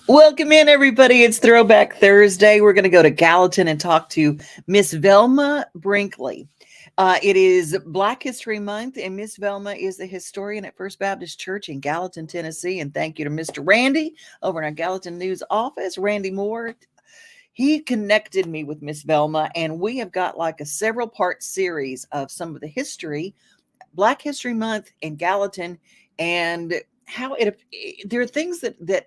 Welcome in, everybody. It's Throwback Thursday. We're going to go to Gallatin and talk to Miss Velma Brinkley. It is Black History Month, and Miss Velma is the historian at First Baptist Church in Gallatin, Tennessee. And thank you to Mr. Randy over in our Gallatin News office, Randy Moore. He connected me with Miss Velma, and we have got like a several-part series of some of the history, Black History Month in Gallatin, and how there are things that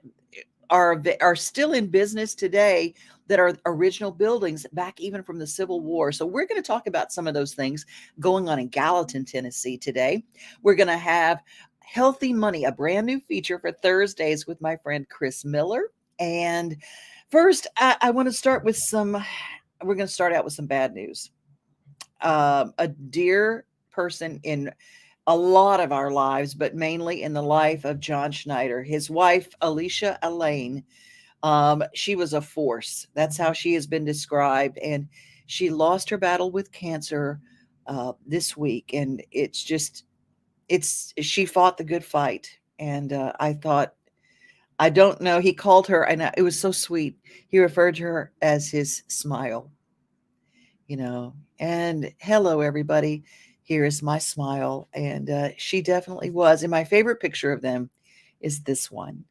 are still in business today that are original buildings back even from the Civil War. So we're going to talk about some of those things going on in Gallatin, Tennessee today. We're going to have Healthy Money, a brand new feature for Thursdays with my friend Chris Miller. And first, I want to start with we're going to start out with some bad news. A dear person in a lot of our lives, but mainly in the life of John Schneider, his wife, Alicia Elaine. She was a force. That's how she has been described. And she lost her battle with cancer this week. And she fought the good fight. And I thought, I don't know. He called her, and it was so sweet. He referred to her as his smile, and hello, everybody. Here is my smile. And she definitely was. And my favorite picture of them is this one.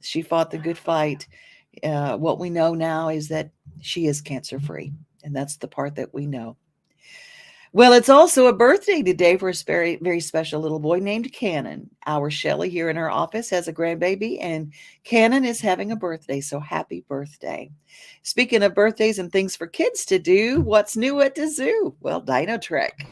She fought the good fight. What we know now is that she is cancer-free. And that's the part that we know. Well, it's also a birthday today for a very, very special little boy named Cannon. Our Shelley here in our office has a grandbaby, and Cannon is having a birthday. So happy birthday. Speaking of birthdays and things for kids to do, what's new at the zoo? Well, Dino Trek.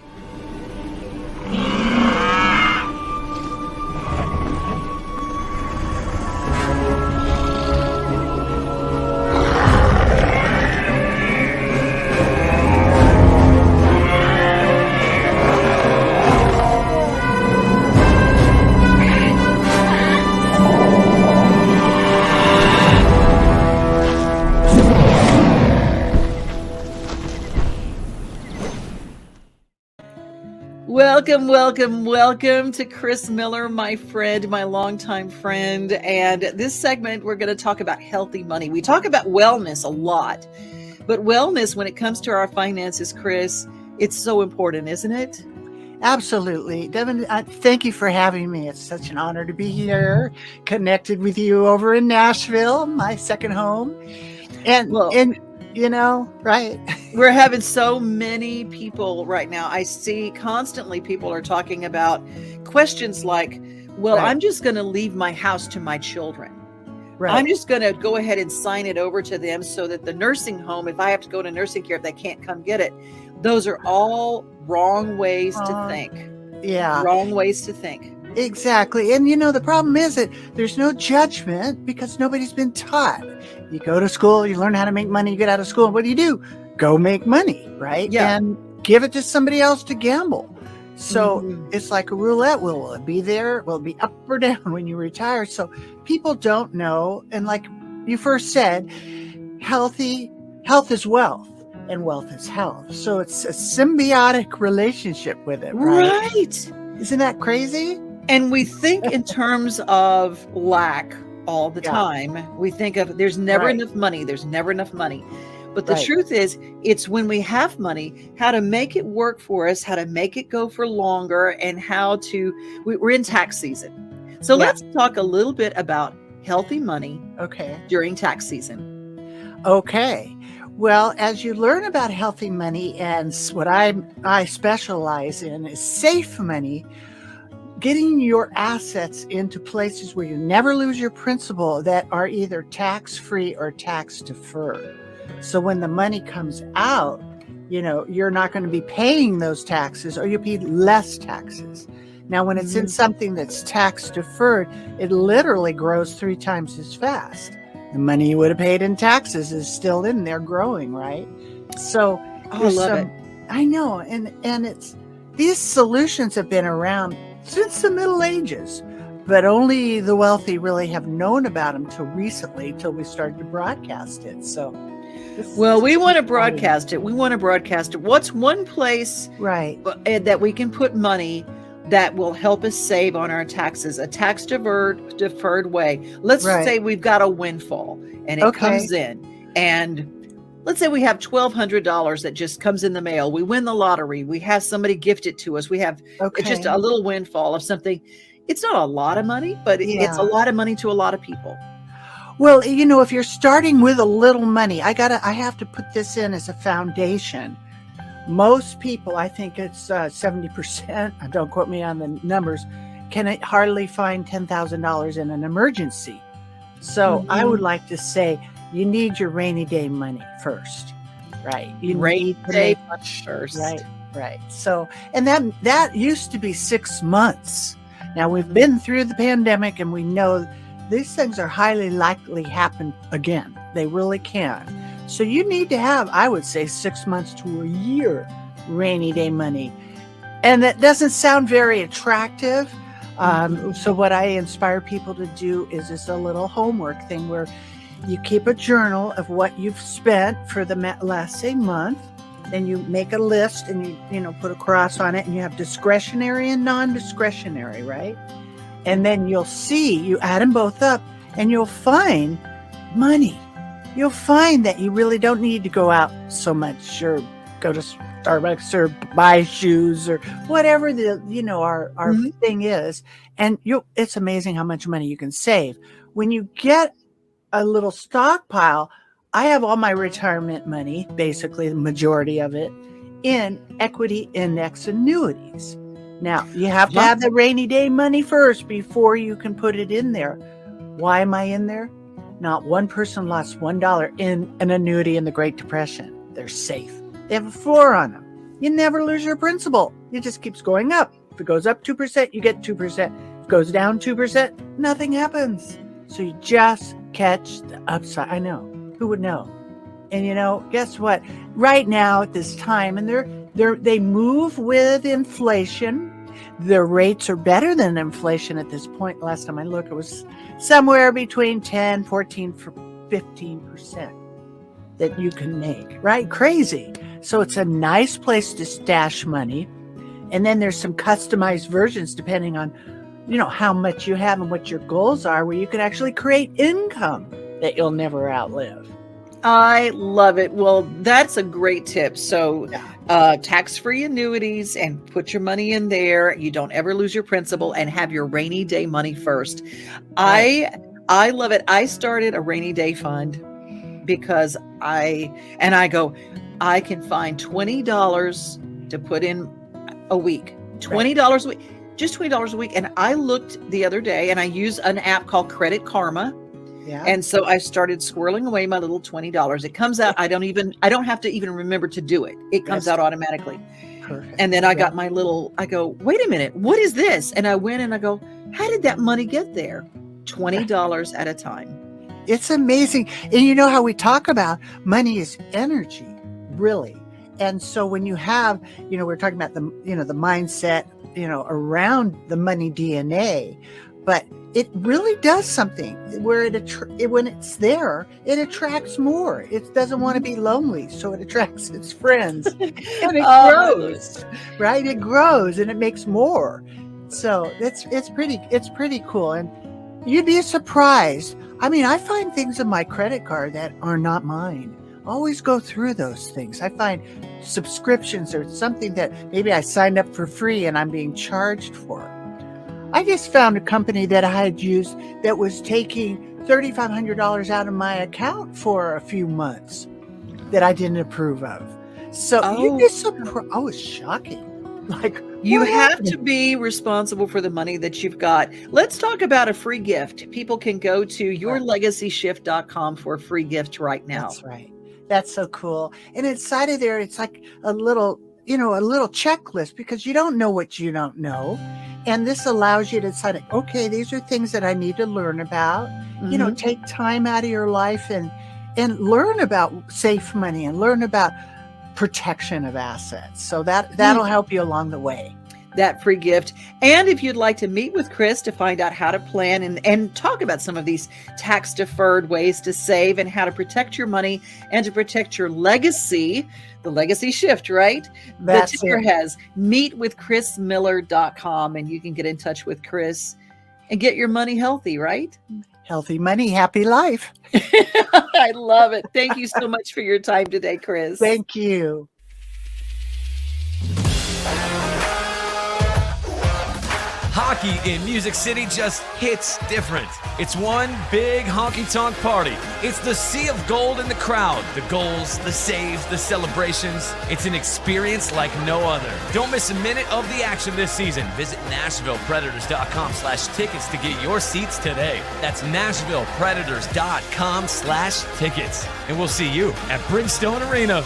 Welcome to Chris Miller, my friend, my longtime friend. And this segment, we're going to talk about healthy money. We talk about wellness a lot, but wellness, when it comes to our finances, Chris, it's so important, isn't it? Absolutely. Devin, thank you for having me. It's such an honor to be here, connected with you over in Nashville, my second home. Right. We're having so many people right now. I see constantly people are talking about questions like, well, right. I'm just going to leave my house to my children. Right. I'm just going to go ahead and sign it over to them so that the nursing home, if I have to go to nursing care, if they can't come get it, those are all wrong ways to think. Yeah. Wrong ways to think. Exactly. And, the problem is that there's no judgment because nobody's been taught. You go to school, you learn how to make money, you get out of school. What do? Go make money, right? Yeah. And give it to somebody else to gamble. So It's like a roulette. Will it be there? Will it be up or down when you retire? So people don't know. And like you first said, health is wealth and wealth is health. So it's a symbiotic relationship with it, right? Right. Isn't that crazy? And we think in terms of lack all the time. We think of there's never enough money. There's never enough money. But the truth is, it's when we have money, how to make it work for us, how to make it go for longer, and we're in tax season. So let's talk a little bit about healthy money during tax season. Okay. Well, as you learn about healthy money, and what I specialize in is safe money, getting your assets into places where you never lose your principal that are either tax-free or tax-deferred. So when the money comes out, you're not going to be paying those taxes, or you pay less taxes. Now, when it's in something that's tax-deferred, it literally grows 3 times as fast. The money you would have paid in taxes is still in there growing, right? So I love it. I know. And these solutions have been around since the Middle Ages, but only the wealthy really have known about them till recently, till we started to broadcast it. So, we want to broadcast it. We want to broadcast it. What's one place that we can put money that will help us save on our taxes, a tax deferred way. Let's Right. say we've got a windfall and it Okay. comes in, and let's say we have $1,200 that just comes in the mail. We win the lottery. We have somebody gift it to us. We have it's just Okay. a little windfall of something. It's not a lot of money, but it's a Yeah. lot of money to a lot of people. Well, if you're starting with a little money, I have to put this in as a foundation. Most people, I think it's 70%, don't quote me on the numbers, can hardly find $10,000 in an emergency. So I would like to say you need your rainy day money first, right? You Rainy need to day make money first. Right. So, and that used to be 6 months. Now we've been through the pandemic, and we know these things are highly likely happen again. They really can. So you need to have, I would say, 6 months to a year rainy day money. And that doesn't sound very attractive. So what I inspire people to do is just a little homework thing where you keep a journal of what you've spent for the last, say, month. Then you make a list and you put a cross on it, and you have discretionary and non-discretionary, right? And then you'll see, you add them both up, and you'll find money. You'll find that you really don't need to go out so much or go to Starbucks or buy shoes or whatever our thing is. And it's amazing how much money you can save. When you get a little stockpile, I have all my retirement money, basically the majority of it, in equity index annuities. Now, you have to have the rainy day money first before you can put it in there. Why am I in there? Not one person lost $1 in an annuity in the Great Depression. They're safe. They have a floor on them. You never lose your principal. It just keeps going up. If it goes up 2%, you get 2%. If it goes down 2%, nothing happens. So you just catch the upside. I know. Who would know? And guess what? Right now at this time, and they move with inflation. Their rates are better than inflation at this point. Last time I looked, it was somewhere between 10, 14, 15% that you can make, right? Crazy. So it's a nice place to stash money. And then there's some customized versions depending on, how much you have and what your goals are, where you can actually create income that you'll never outlive. I love it. Well, that's a great tip. So tax-free annuities, and put your money in there. You don't ever lose your principal, and have your rainy day money first. Right. I love it. I started a rainy day fund because I can find $20 to put in a week. $20 a week. Just $20 a week. And I looked the other day, and I use an app called Credit Karma. Yeah. And so I started squirreling away my little $20. It comes out. I don't have to even remember to do it. It comes out automatically. Perfect. And then I got I go, wait a minute, what is this? And I went and I go, how did that money get there? $20 at a time. It's amazing. And you know how we talk about money is energy, really. And so when you have, we're talking about the mindset, around the money DNA, but it really does something where when it's there, it attracts more. It doesn't want to be lonely, so it attracts its friends, and it grows, right? It grows and it makes more. So it's pretty cool, and you'd be surprised. I mean, I find things in my credit card that are not mine. Always go through those things. I find subscriptions or something that maybe I signed up for free and I'm being charged for. I just found a company that I had used that was taking $3,500 out of my account for a few months that I didn't approve of. So you'd be surprised. Oh, it's shocking. Like, you have to be responsible for the money that you've got. Let's talk about a free gift. People can go to yourlegacyshift.com for a free gift right now. That's right. That's so cool. And inside of there, it's like a little checklist, because you don't know what you don't know. And this allows you to decide, okay, these are things that I need to learn about. Mm-hmm. Take time out of your life and learn about safe money and learn about protection of assets. So that'll help you along the way. that free gift. And if you'd like to meet with Chris to find out how to plan and talk about some of these tax deferred ways to save and how to protect your money and to protect your legacy, the legacy shift, right? That's the ticker it. has meetwithchrismiller.com, and you can get in touch with Chris and get your money healthy, right? Healthy money, happy life. I love it. Thank you so much for your time today, Chris. Thank you. Hockey in Music City just hits different. It's one big honky-tonk party. It's the sea of gold in the crowd. The goals, the saves, the celebrations. It's an experience like no other. Don't miss a minute of the action this season. Visit NashvillePredators.com/tickets to get your seats today. That's NashvillePredators.com/tickets. And we'll see you at Bridgestone Arena.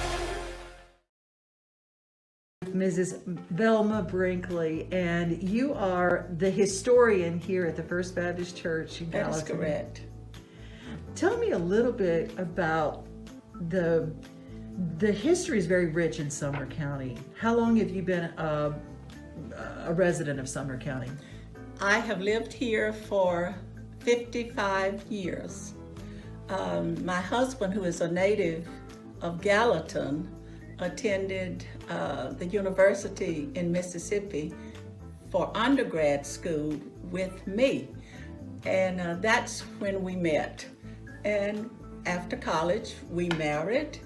Mrs. Velma Brinkley, and you are the historian here at the First Baptist Church in Gallatin. That is correct. Tell me a little bit about the history is very rich in Sumner County. How long have you been a resident of Sumner County? I have lived here for 55 years. My husband, who is a native of Gallatin, attended the university in Mississippi for undergrad school with me. And that's when we met. And after college, we married.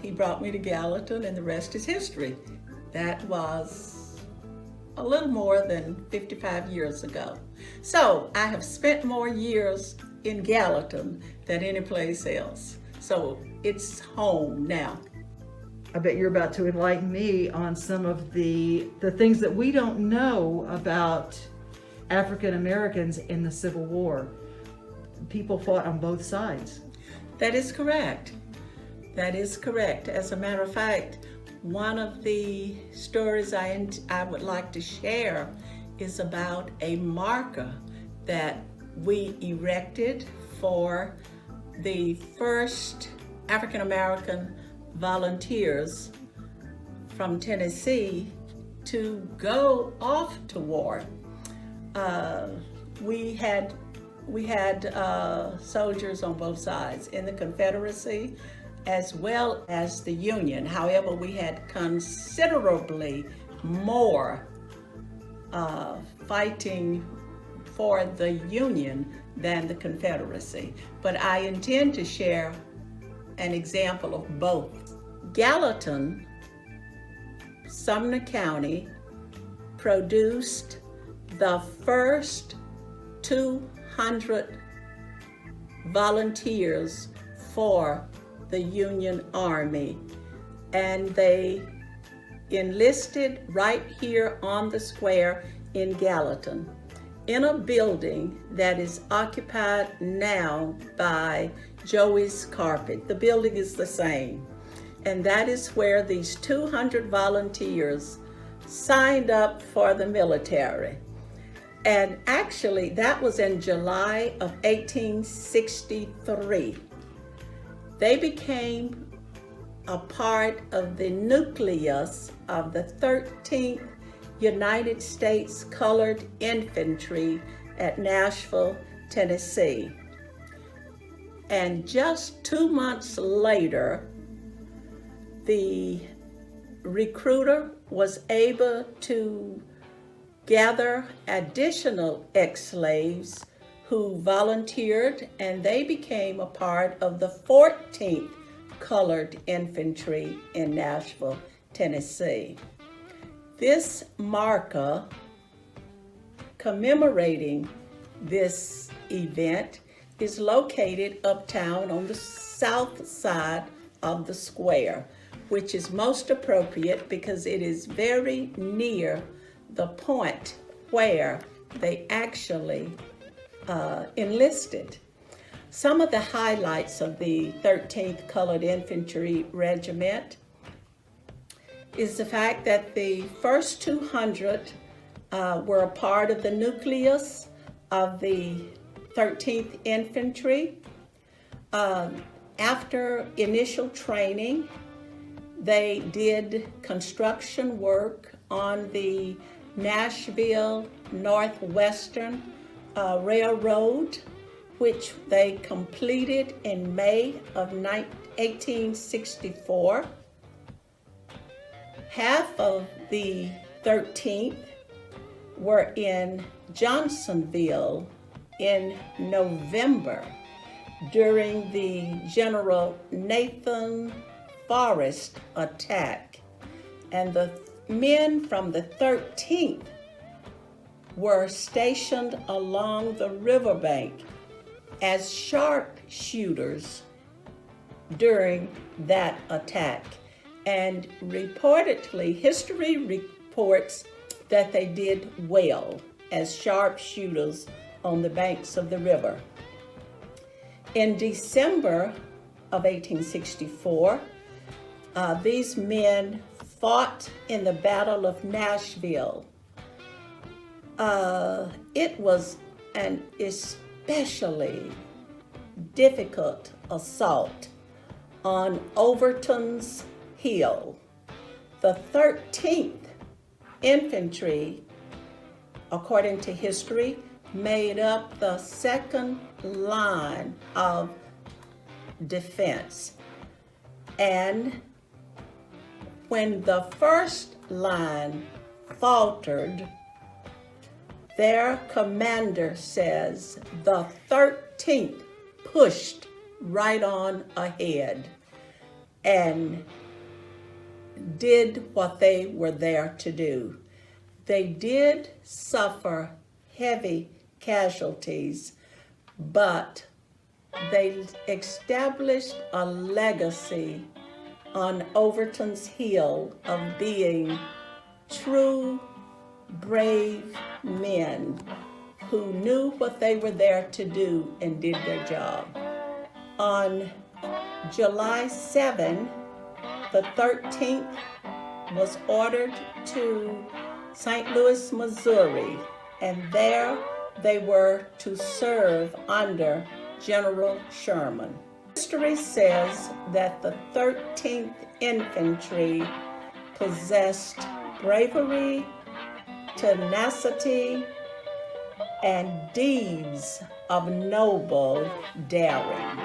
He brought me to Gallatin, and the rest is history. That was a little more than 55 years ago. So I have spent more years in Gallatin than any place else. So it's home now. I bet you're about to enlighten me on some of the things that we don't know about African Americans in the Civil War. People fought on both sides. That is correct. That is correct. As a matter of fact, one of the stories I would like to share is about a marker that we erected for the first African American volunteers from Tennessee to go off to war. We had soldiers on both sides, in the Confederacy as well as the Union. However, we had considerably more fighting for the Union than the Confederacy. But I intend to share an example of both. Gallatin, Sumner County, produced the first 200 volunteers for the Union Army, and they enlisted right here on the square in Gallatin, in a building that is occupied now by Joey's Carpet. The building is the same. And that is where these 200 volunteers signed up for the military. And actually, that was in July of 1863. They became a part of the nucleus of the 13th United States Colored Infantry at Nashville, Tennessee. And just 2 months later, the recruiter was able to gather additional ex-slaves who volunteered, and they became a part of the 14th Colored Infantry in Nashville, Tennessee. This marker commemorating this event is located uptown on the south side of the square, which is most appropriate because it is very near the point where they actually enlisted. Some of the highlights of the 13th Colored Infantry Regiment is the fact that the first 200 were a part of the nucleus of the 13th Infantry. After initial training, They did construction work on the Nashville Northwestern Railroad, which they completed in May of 1864. Half of the 13th were in Johnsonville in November during the General Nathan Forrest attack, and the men from the 13th were stationed along the riverbank as sharpshooters during that attack. And reportedly, history reports that they did well as sharpshooters on the banks of the river. In December of 1864, these men fought in the Battle of Nashville. It was an especially difficult assault on Overton's Hill. The 13th Infantry, according to history, made up the second line of defense. And when the first line faltered, their commander says the 13th pushed right on ahead and did what they were there to do. They did suffer heavy casualties, but they established a legacy on Overton's Hill of being true, brave men who knew what they were there to do and did their job. On July 7, the 13th was ordered to St. Louis, Missouri, and there they were to serve under General Sherman. History says that the 13th Infantry possessed bravery, tenacity, and deeds of noble daring.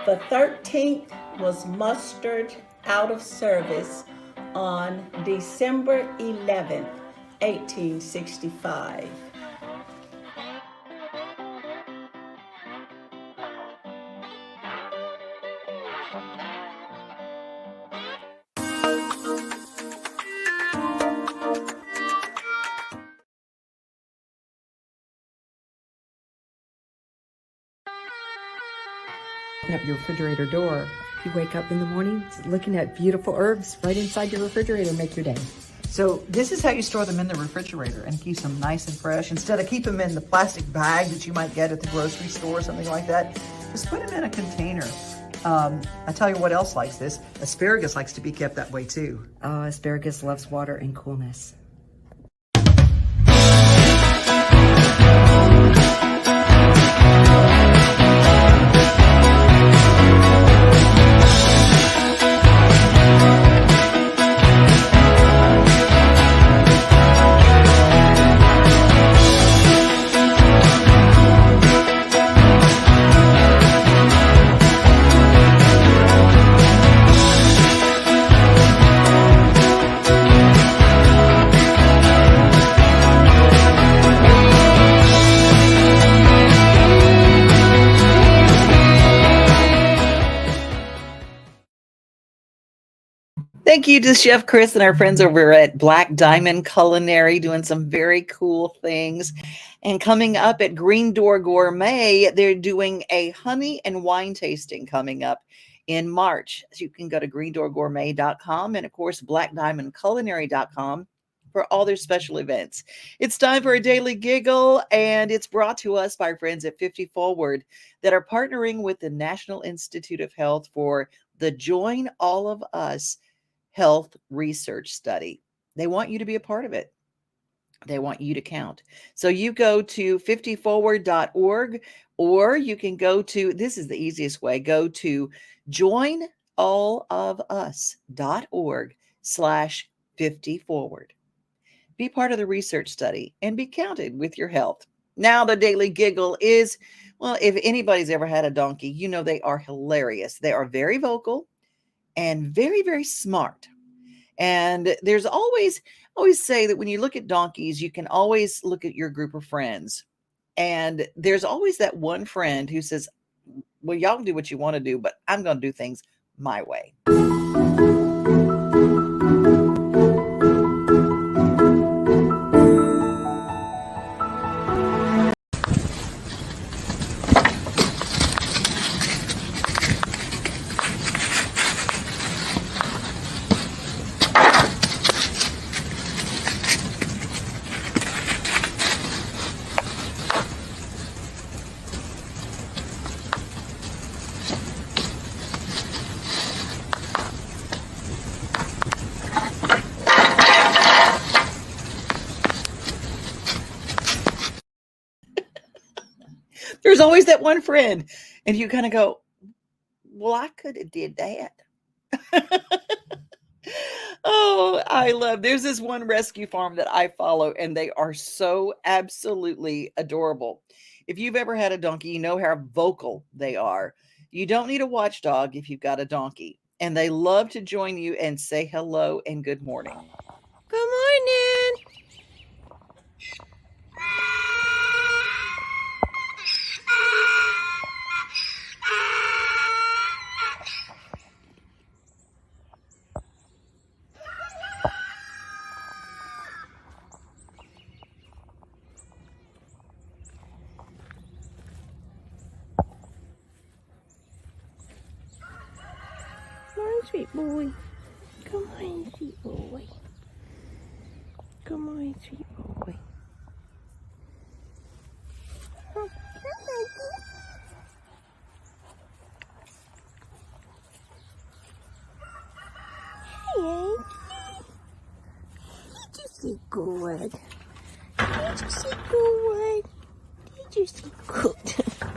The 13th was mustered out of service on December 11th, 1865. Open up your refrigerator door. You wake up in the morning looking at beautiful herbs right inside your refrigerator. Make your day. So this is how you store them in the refrigerator and keep them nice and fresh. Instead of keep them in the plastic bag that you might get at the grocery store or something like that, just put them in a container. I tell you what else likes this. Asparagus likes to be kept that way too. Asparagus loves water and coolness. Thank you to Chef Chris and our friends over at Black Diamond Culinary doing some very cool things. And coming up at Green Door Gourmet, they're doing a honey and wine tasting coming up in March. So you can go to greendoorgourmet.com and, of course, blackdiamondculinary.com for all their special events. It's time for a Daily Giggle, and it's brought to us by our friends at 50 Forward that are partnering with the National Institute of Health for the Join All of Us Health Research Study. They want you to be a part of it. They want you to count. So you go to 50forward.org, or you can go to, this is the easiest way, go to joinall allofus.org/50forward. Be part of the research study and be counted with your health. Now, the Daily Giggle is, well, if anybody's ever had a donkey, you know they are hilarious. They are very vocal and very, very smart. And there's always say that when you look at donkeys, you can always look at your group of friends. And there's always that one friend who says, well, y'all can do what you want to do, but I'm going to do things my way. There's always that one friend, and you kind of go, well, I could have did that. Oh, there's this one rescue farm that I follow, and they are so absolutely adorable. If you've ever had a donkey, you know how vocal they are. You don't need a watchdog if you've got a donkey, and they love to join you and say hello and good morning. Good morning. Come on, sweet boy. Come on, sweet boy. Come on, sweet boy. Oh, hey, did you see good? Did you see good? Did you see good?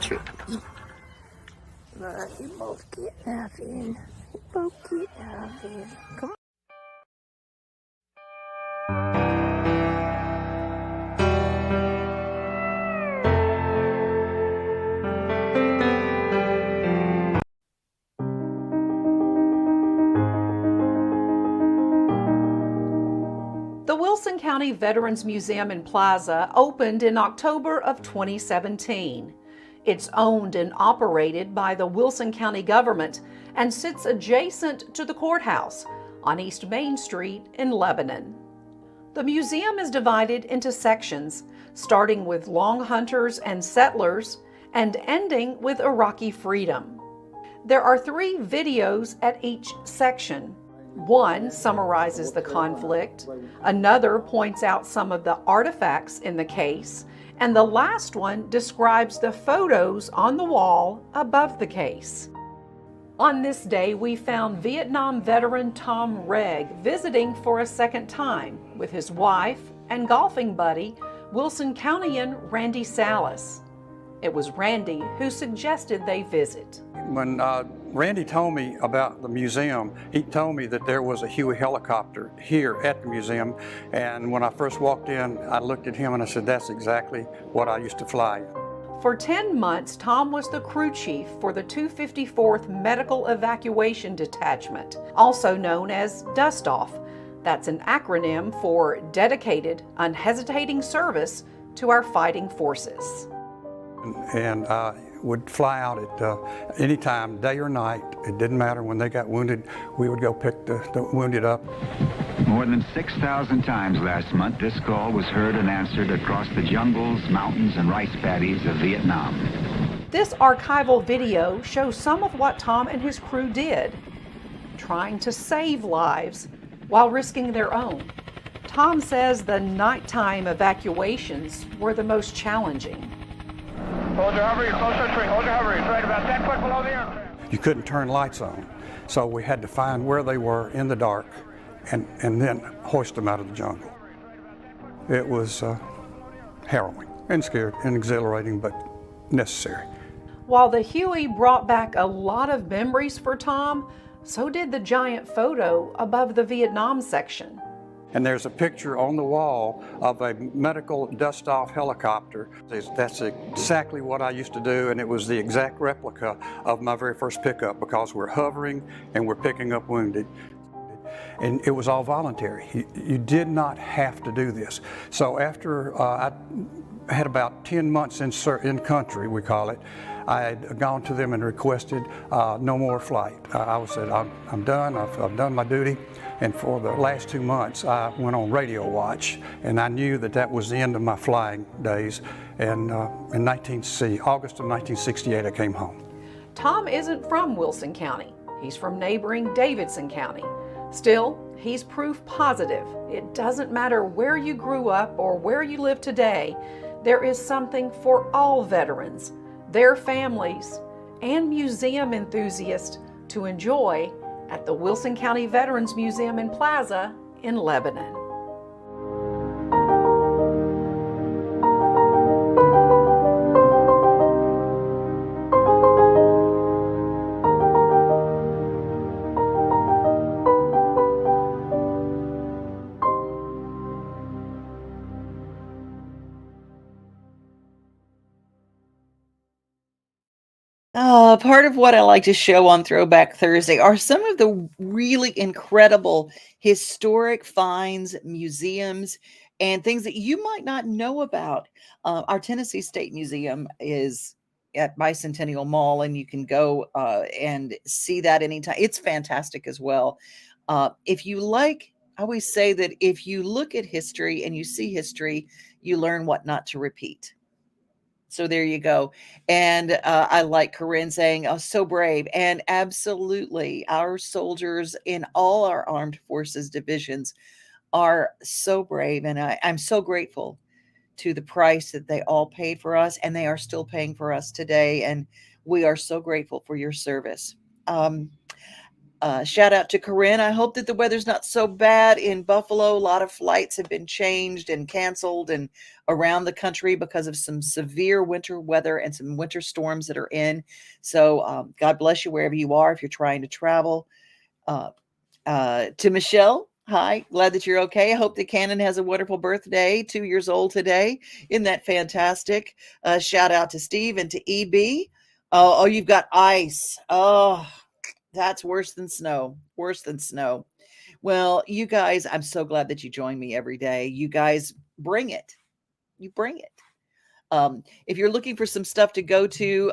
Trippy. Right, you both get nothing. You both get nothing. Come on. The Wilson County Veterans Museum in Plaza opened in October of 2017. It's owned and operated by the Wilson County government and sits adjacent to the courthouse on East Main Street in Lebanon. The museum is divided into sections, starting with Long Hunters and Settlers and ending with Iraqi freedom. There are 3 videos at each section. One summarizes the conflict, another points out some of the artifacts in the case, and the last one describes the photos on the wall above the case. On this day, we found Vietnam veteran Tom Regg visiting for a second time with his wife and golfing buddy, Wilson Countyan Randy Salas. It was Randy who suggested they visit. When Randy told me about the museum, he told me that there was a Huey helicopter here at the museum, and when I first walked in, I looked at him and I said, that's exactly what I used to fly. For 10 months, Tom was the crew chief for the 254th Medical Evacuation Detachment, also known as Dust Off. That's an acronym for Dedicated, Unhesitating Service to Our Fighting Forces. And would fly out at any time, day or night. It didn't matter. When they got wounded, we would go pick the wounded up. More than 6,000 times last month, this call was heard and answered across the jungles, mountains, and rice paddies of Vietnam. This archival video shows some of what Tom and his crew did, trying to save lives while risking their own. Tom says the nighttime evacuations were the most challenging. Hold your hover, you're close to the tree. Hold your hover, it's right about 10 foot below the aircraft. You couldn't turn lights on, so we had to find where they were in the dark and then hoist them out of the jungle. It was harrowing and scary and exhilarating, but necessary. While the Huey brought back a lot of memories for Tom, So did the giant photo above the Vietnam section. And there's a picture on the wall of a medical dust-off helicopter. That's exactly what I used to do, and it was the exact replica of my very first pickup, because we're hovering and we're picking up wounded. And it was all voluntary. You did not have to do this. So after I had about 10 months in country, we call it, I had gone to them and requested no more flight. I said, I'm done, I've done my duty. And for the last 2 months, I went on radio watch, and I knew that that was the end of my flying days. And in August of 1968, I came home. Tom isn't from Wilson County. He's from neighboring Davidson County. Still, he's proof positive. It doesn't matter where you grew up or where you live today, there is something for all veterans, their families, and museum enthusiasts to enjoy at the Wilson County Veterans Museum and Plaza in Lebanon. Part of what I like to show on Throwback Thursday are some of the really incredible historic finds, museums, and things that you might not know about. Our Tennessee State Museum is at Bicentennial Mall, and you can go and see that anytime. It's fantastic as well. If you like, I always say that if you look at history and you see history, you learn what not to repeat. So there you go. And I like Corinne saying, oh, so brave. And absolutely, our soldiers in all our armed forces divisions are so brave. And I'm so grateful to the price that they all paid for us. And they are still paying for us today. And we are so grateful for your service. Shout out to Corinne. I hope that the weather's not so bad in Buffalo. A lot of flights have been changed and canceled and around the country because of some severe winter weather and some winter storms that are in. So God bless you wherever you are if you're trying to travel. To Michelle, hi. Glad that you're okay. I hope that Cannon has a wonderful birthday, 2 years old today. Isn't that fantastic? Shout out to Steve and to EB. Oh, you've got ice. Oh, that's worse than snow. Worse than snow. Well, you guys, I'm so glad that you join me every day. You guys bring it. You bring it. If you're looking for some stuff to go to,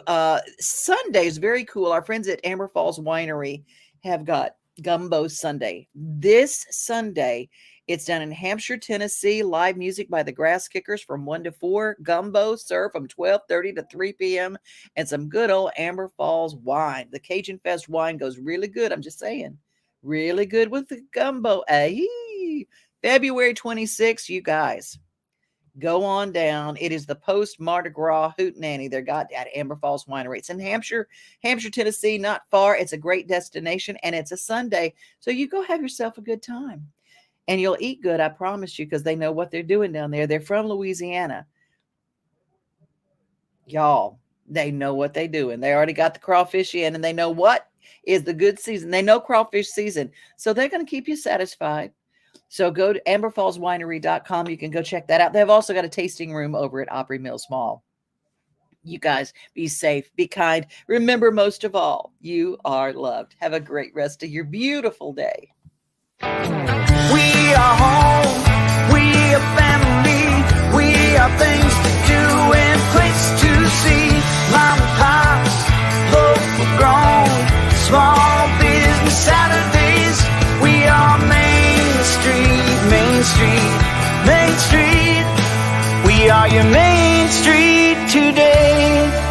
Sunday is very cool. Our friends at Amber Falls Winery have got Gumbo Sunday. This Sunday, it's down in Hampshire, Tennessee. Live music by the Grass Kickers from 1 to 4. Gumbo served from 12:30 to 3 p.m. And some good old Amber Falls wine. The Cajun Fest wine goes really good. I'm just saying. Really good with the gumbo. Hey, February 26th, you guys. Go on down. It is the post Mardi Gras hootenanny they got at Amber Falls Winery. It's in Hampshire, Tennessee, not far. It's a great destination, and it's a Sunday. So you go have yourself a good time. And you'll eat good, I promise you, because they know what they're doing down there. They're from Louisiana. Y'all, they know what they're doing. They already got the crawfish in, and they know what is the good season. They know crawfish season. So they're going to keep you satisfied. So go to amberfallswinery.com. You can go check that out. They've also got a tasting room over at Opry Mills Mall. You guys be safe, be kind. Remember, most of all, you are loved. Have a great rest of your beautiful day. We are home, we are family, we are things to do and place to see. Mom and pops, local grown, small business Saturdays. We are Main Street, Main Street, Main Street. We are your Main Street today.